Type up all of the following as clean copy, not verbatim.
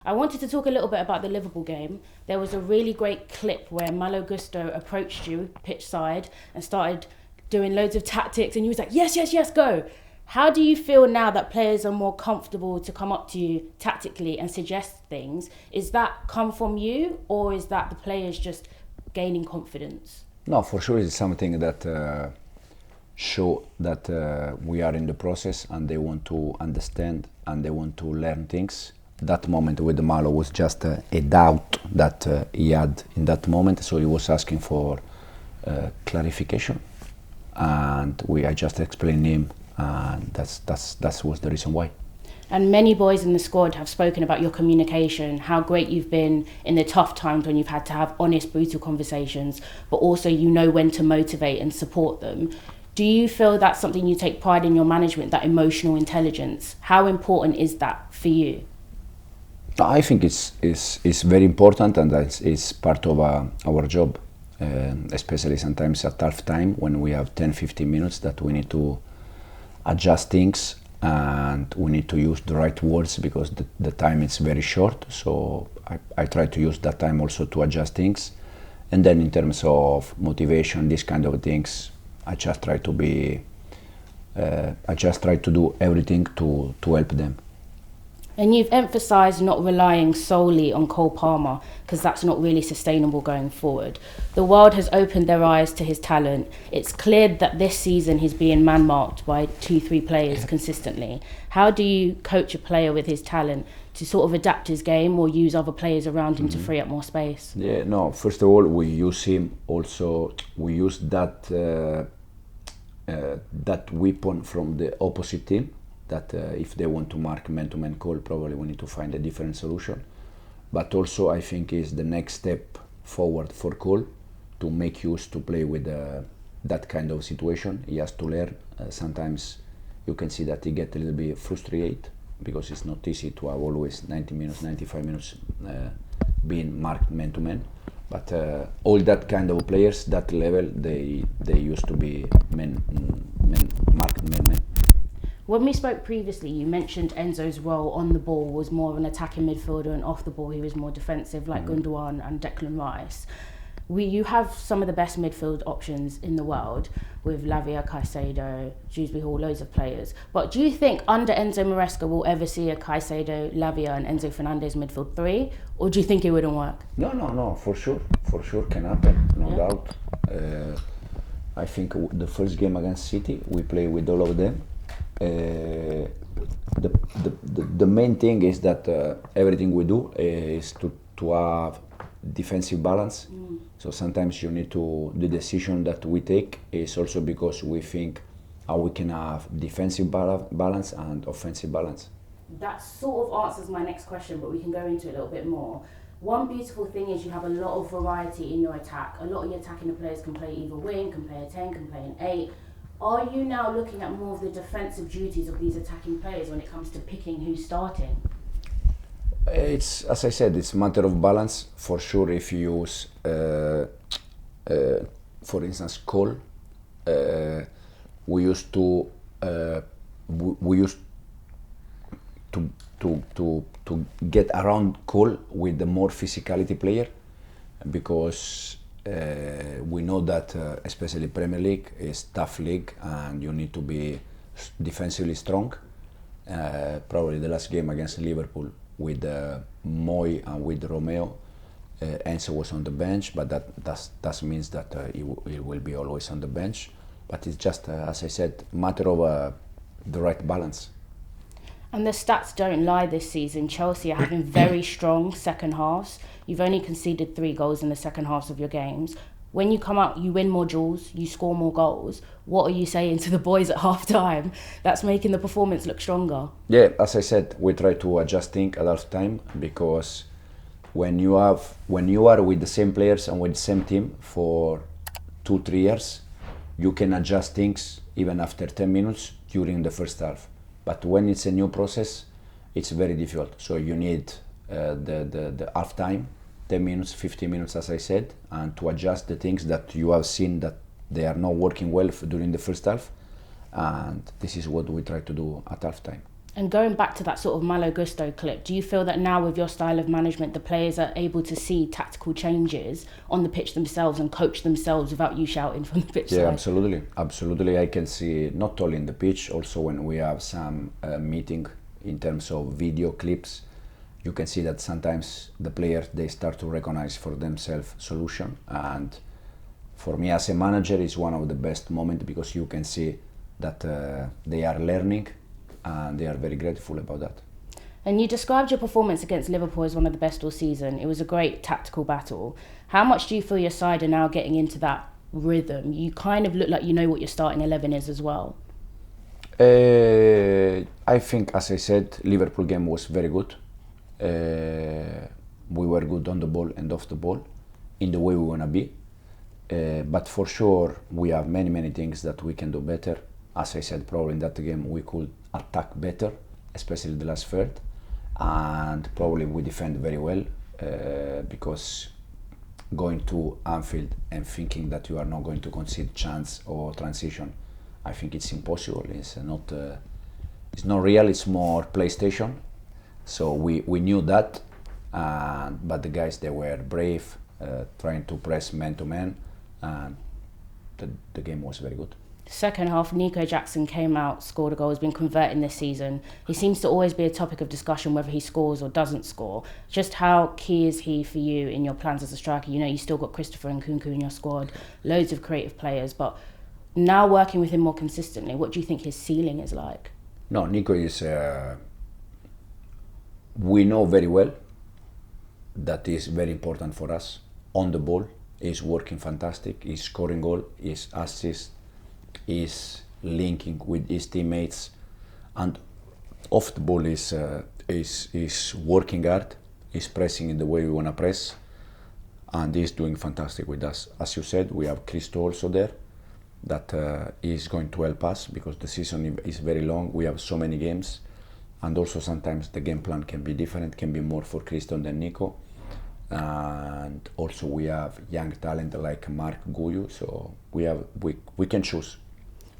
I wanted to talk a little bit about the Liverpool game. There was a really great clip where Malo Gusto approached you pitch side and started doing loads of tactics, and you was like, yes, yes, yes, go. How do you feel now that players are more comfortable to come up to you tactically and suggest things? Is that come from you, or is that the players just gaining confidence? No, for sure it's something that show that we are in the process and they want to understand and they want to learn things. That moment with Malo was just a doubt that he had in that moment, so he was asking for clarification, and I just explained him, and that was the reason why. And many boys in the squad have spoken about your communication, how great you've been in the tough times when you've had to have honest, brutal conversations, but also you know when to motivate and support them. Do you feel that's something you take pride in your management, that emotional intelligence? How important is that for you? I think it's very important, and it's part of our job, especially sometimes at half time when we have 10-15 minutes that we need to adjust things and we need to use the right words because the time is very short. So I try to use that time also to adjust things. And then in terms of motivation, these kind of things, I just try to do everything to help them. And you've emphasised not relying solely on Cole Palmer because that's not really sustainable going forward. The world has opened their eyes to his talent. It's clear that this season he's being man-marked by 2-3 players consistently. How do you coach a player with his talent to sort of adapt his game or use other players around him to free up more space? Yeah, no, first of all, we use him also, we use that weapon from the opposite team. That if they want to mark man-to-man call, probably we need to find a different solution. But also I think is the next step forward for Cole to make use to play with that kind of situation. He has to learn. Sometimes you can see that he get a little bit frustrated because it's not easy to have always 90 minutes, 95 minutes being marked man-to-man. But all that kind of players, that level, they used to be marked man-man. When we spoke previously, you mentioned Enzo's role on the ball was more of an attacking midfielder, and off the ball he was more defensive, like Gundogan and Declan Rice. You have some of the best midfield options in the world with Lavia, Caicedo, Dewsbury Hall, loads of players. But do you think under Enzo Maresca we'll ever see a Caicedo, Lavia and Enzo Fernandez midfield three? Or do you think it wouldn't work? No, for sure can happen, no doubt. I think the first game against City, we play with all of them. The main thing is that everything we do is to have defensive balance. So sometimes you need to, the decision that we take is also because we think how we can have defensive balance and offensive balance. That sort of answers my next question, but we can go into it a little bit more. One beautiful thing is you have a lot of variety in your attack. A lot of your attacking players can play either wing, can play a 10, can play an 8. Are you now looking at more of the defensive duties of these attacking players when it comes to picking who's starting? It's, as I said, it's a matter of balance. For sure, if you use, for instance, Cole, we used to get around Cole with the more physicality player, because we know that especially Premier League is tough league and you need to be defensively strong. Probably the last game against Liverpool with Moy and with Romeo, Enzo was on the bench, but that means that he will be always on the bench. But it's just, as I said, matter of the right balance. And the stats don't lie this season. Chelsea are having very strong second halves. You've only conceded 3 goals in the second halves of your games. When you come out, you win more duels, you score more goals. What are you saying to the boys at half time that's making the performance look stronger? Yeah, as I said, we try to adjust things at half time, because when you are with the same players and with the same team for 2-3 years, you can adjust things even after 10 minutes during the first half. But when it's a new process, it's very difficult. So you need the half time, 10 minutes, 15 minutes, as I said, and to adjust the things that you have seen that they are not working well during the first half. And this is what we try to do at half time. And going back to that sort of Malo Gusto clip, do you feel that now with your style of management, the players are able to see tactical changes on the pitch themselves and coach themselves without you shouting from the pitch Yeah, side? absolutely. I can see not only in the pitch, also when we have some meeting in terms of video clips, you can see that sometimes the players, they start to recognize for themselves solution. And for me as a manager, it's one of the best moments because you can see that they are learning and they are very grateful about that. And you described your performance against Liverpool as one of the best all season. It was a great tactical battle. How much do you feel your side are now getting into that rhythm? You kind of look like you know what your starting 11 is as well. I think, as I said, Liverpool game was very good. We were good on the ball and off the ball in the way we want to be. But for sure, we have many things that we can do better. As I said, probably in that game we could attack better, especially the last third. And probably we defend very well because going to Anfield and thinking that you are not going to concede chance or transition, I think it's impossible. It's not real, it's more PlayStation. So we knew that, but the guys, they were brave, trying to press man to man, and the game was very good. Second half, Nico Jackson came out, scored a goal, has been converting this season. He seems to always be a topic of discussion whether he scores or doesn't score. Just how key is he for you in your plans as a striker? You know, you still got Christopher and Nkunku in your squad, loads of creative players, but now working with him more consistently, what do you think his ceiling is like? No, Nico is, we know very well that is very important for us. On the ball, he's working fantastic, he's scoring goal, he's assist, is linking with his teammates, and off the ball is working hard, is pressing in the way we want to press, and he's doing fantastic with us. As you said, we have Christo also there that is going to help us because the season is very long, we have so many games, and also sometimes the game plan can be different, can be more for Christo than Nico. And also we have young talent like Mark Guyu, so we can choose.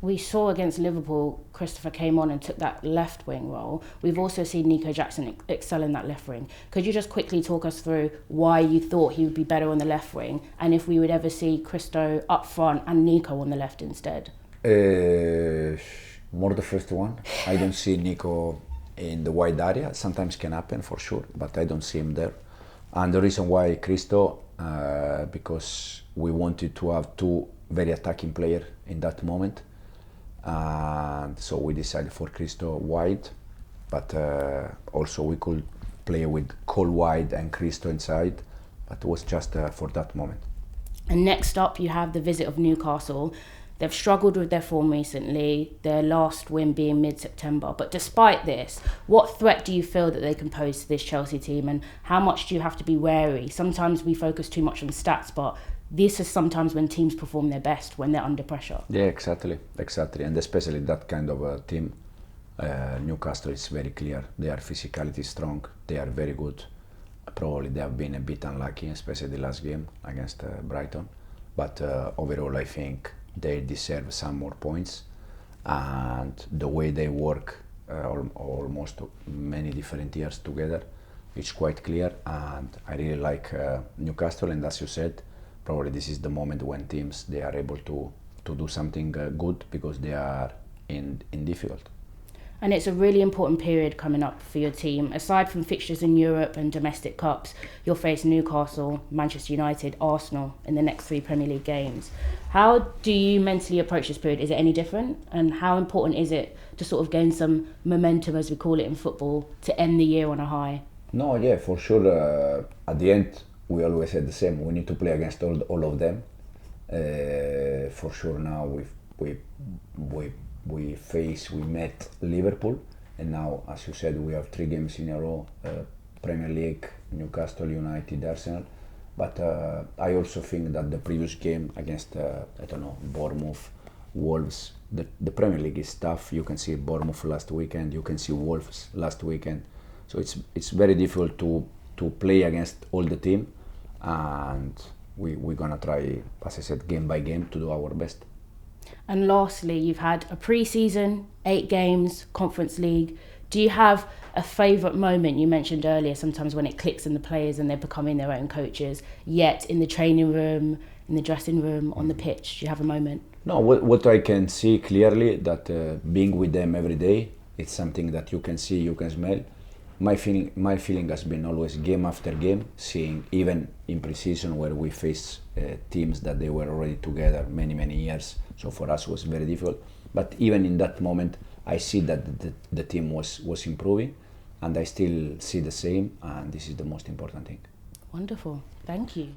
We saw against Liverpool, Christopher came on and took that left wing role. We've also seen Nico Jackson excel in that left wing. Could you just quickly talk us through why you thought he would be better on the left wing, and if we would ever see Christo up front and Nico on the left instead? More the first one. I don't see Nico in the wide area. Sometimes can happen for sure, but I don't see him there. And the reason why Christo, because we wanted to have two very attacking players in that moment, and so we decided for Christo wide, but also we could play with Cole wide and Christo inside, but it was just for that moment. And next up you have the visit of Newcastle. They've struggled with their form recently, their last win being mid-September. But despite this, what threat do you feel that they can pose to this Chelsea team, and how much do you have to be wary? Sometimes we focus too much on stats, but this is sometimes when teams perform their best, when they're under pressure. Yeah, exactly. And especially that kind of a team, Newcastle is very clear. Their physicality is strong, they are very good. Probably they have been a bit unlucky, especially the last game against Brighton. But overall, I think they deserve some more points, and the way they work almost many different years together, it's quite clear, and I really like Newcastle. And as you said, probably this is the moment when teams, they are able to do something good because they are in difficult. And it's a really important period coming up for your team. Aside from fixtures in Europe and domestic cups, you'll face Newcastle, Manchester United, Arsenal in the next 3 Premier League games. How do you mentally approach this period? Is it any different? And how important is it to sort of gain some momentum, as we call it in football, to end the year on a high? No, yeah, for sure. At the end, we always said the same. We need to play against all of them. For sure now we met Liverpool, and now, as you said, we have 3 games in a row, Premier League, Newcastle United, Arsenal. But I also think that the previous game against, Bournemouth, Wolves, the Premier League is tough. You can see Bournemouth last weekend, you can see Wolves last weekend. So it's very difficult to play against all the team, and we're gonna try, as I said, game by game to do our best. And lastly, you've had a pre-season, 8 games, Conference League. Do you have a favourite moment? You mentioned earlier sometimes when it clicks in the players and they're becoming their own coaches, yet in the training room, in the dressing room, on the pitch, do you have a moment? No, what I can see clearly that being with them every day, it's something that you can see, you can smell. My feeling has been always game after game, seeing even in pre-season where we faced teams that they were already together many years. So for us was very difficult. But even in that moment, I see that the team was improving, and I still see the same, and this is the most important thing. Wonderful, thank you.